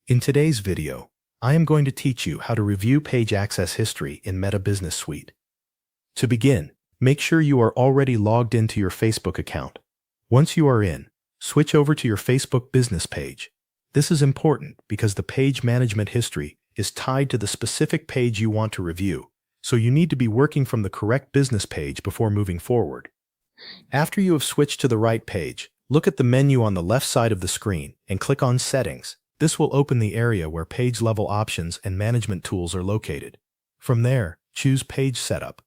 In today's video, I am going to teach you how to review page access history in Meta Business Suite. To begin, make sure you are already logged into your Facebook account. Once you are in, switch over to your Facebook business page. This is important because the page management history is tied to the specific page you want to review, so you need to be working from the correct business page before moving forward. After you have switched to the right page, look at the menu on the left side of the screen and click on Settings. This will open the area where page-level options and management tools are located. From there, choose Page Setup.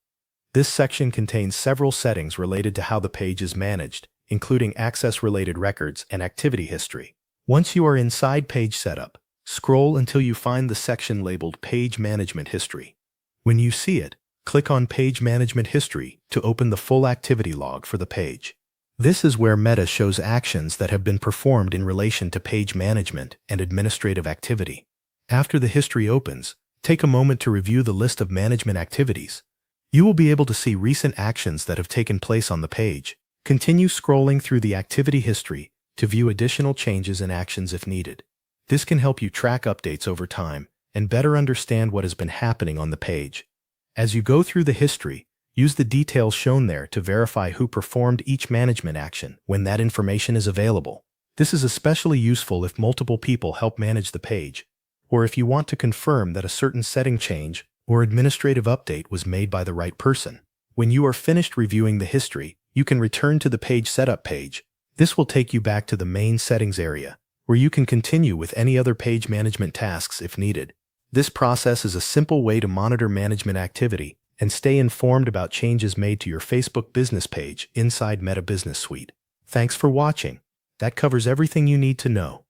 This section contains several settings related to how the page is managed, including access-related records and activity history. Once you are inside Page Setup, scroll until you find the section labeled Page Management History. When you see it, click on Page Management History to open the full activity log for the page. This is where Meta shows actions that have been performed in relation to page management and administrative activity. After the history opens, take a moment to review the list of management activities. You will be able to see recent actions that have taken place on the page. Continue scrolling through the activity history to view additional changes and actions if needed. This can help you track updates over time and better understand what has been happening on the page. As you go through the history, use the details shown there to verify who performed each management action when that information is available. This is especially useful if multiple people help manage the page, or if you want to confirm that a certain setting change or administrative update was made by the right person. When you are finished reviewing the history, you can return to the Page Setup page. This will take you back to the main settings area, where you can continue with any other page management tasks if needed. This process is a simple way to monitor management activity and stay informed about changes made to your Facebook business page inside Meta Business Suite. Thanks for watching. That covers everything you need to know.